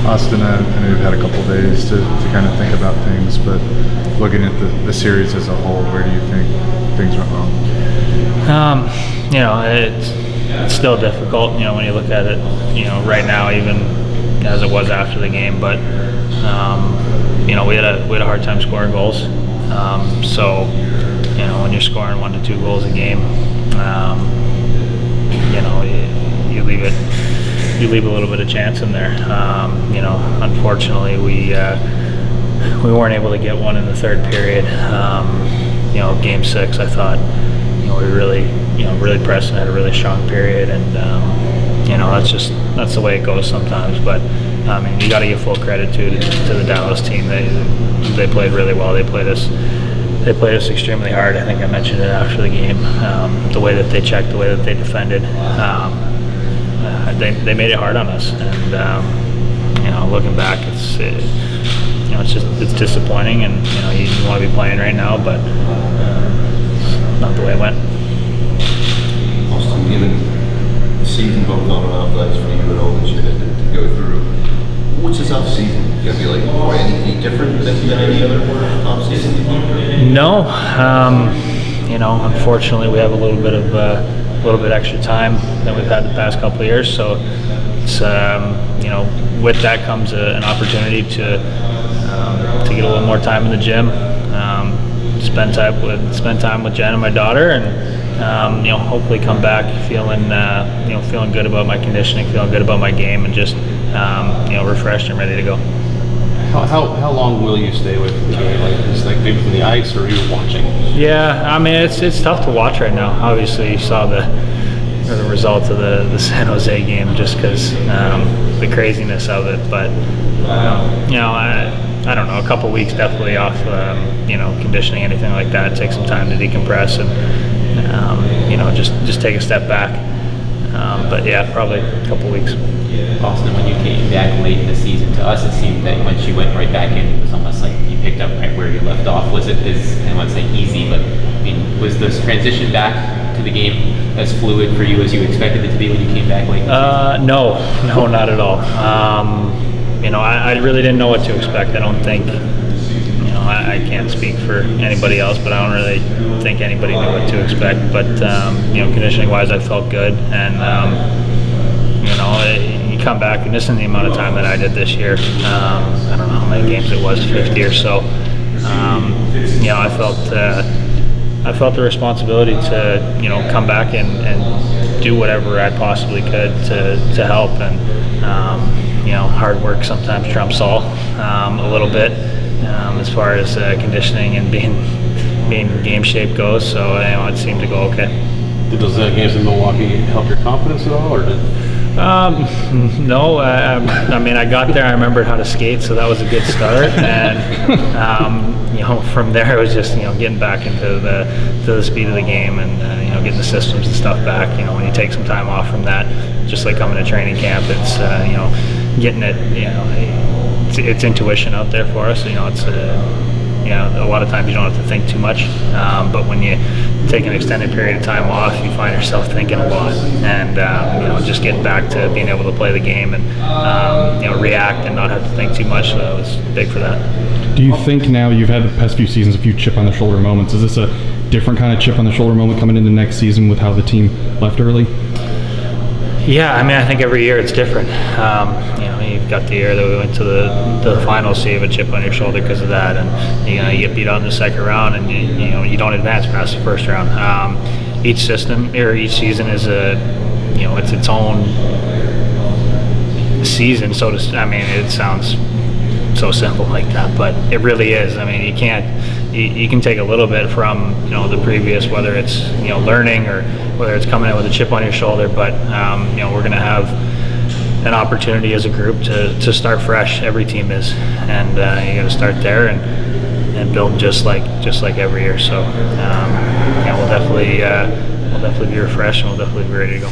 Austin, I know you've had a couple of days to kind of think about things, but looking at the series as a whole, where do you think things went wrong? It's still difficult, when you look at it, right now, even as it was after the game, but we had a hard time scoring goals. So when you're scoring 1 to 2 goals a game, you leave a little bit of chance in there. Unfortunately, we weren't able to get one in the third period. Game 6, I thought, we really pressed and had a really strong period, and that's the way it goes sometimes. But you got to give full credit to the Dallas team. They played really well. They played us extremely hard. I think I mentioned it after the game. The way that they checked, the way that they defended, they made it hard on us. And looking back, it's disappointing, and you want to be playing right now, but it's not the way it went. Austin, given the season both on and off nights for you and all that you had to go through, what's this off season? You gonna be like any different than any other off season? No, unfortunately, we have a little bit extra time than we've had the past couple of years. So it's with that comes an opportunity to get a little more time in the gym, spend time with Jen and my daughter, and hopefully come back feeling good about my conditioning, feeling good about my game, and just refreshed and ready to go. How long will you stay with the game? Just maybe from the ice, or are you watching? Yeah, it's tough to watch right now. Obviously, you saw the results of the San Jose game, just because the craziness of it. But I don't know, a couple weeks definitely off, conditioning, anything like that. Take some time to decompress and just take a step back. But yeah, probably a couple weeks. Austin, when you came back late in the season, to us it seemed that once you went right back in, it was almost like you picked up right where you left off. Was it I don't want to say easy, but was this transition back to the game as fluid for you as you expected it to be when you came back late? No, not at all. I really didn't know what to expect. I don't think, I can't speak for anybody else, but I don't really think anybody knew what to expect. But conditioning-wise, I felt good, and you come back, and this is the amount of time that I did this year. I don't know how many games it was, 50 or so. I felt the responsibility to come back and do whatever I possibly could to help, and hard work sometimes trumps all a little bit as far as conditioning and being in game shape goes. So it seemed to go okay. Did those games in Milwaukee help your confidence at all, or did? No, I got there. I remembered how to skate, so that was a good start. And from there, it was just getting back into the speed of the game, and getting the systems and stuff back. When you take some time off from that, just like coming to training camp, it's getting it. It's intuition out there for us. It's a lot of times you don't have to think too much, but when you take an extended period of time off, you find yourself thinking a lot, and just getting back to being able to play the game and react and not have to think too much. That was big for that. Do you think now you've had the past few seasons a few chip on the shoulder moments? Is this a different kind of chip on the shoulder moment coming into next season with how the team left early? Yeah, I think every year it's different. You've got the year that we went to the finals, so you have a chip on your shoulder because of that, and you get beat out in the second round, and you don't advance past the first round. Each system or each season is it's its own season, so to. It sounds so simple like that, but it really is. You can't. You can take a little bit from the previous, whether it's learning or whether it's coming in with a chip on your shoulder, but we're going to have an opportunity as a group to start fresh. Every team is, and you got to start there and build just like every year. So we'll definitely be refreshed, and we'll definitely be ready to go.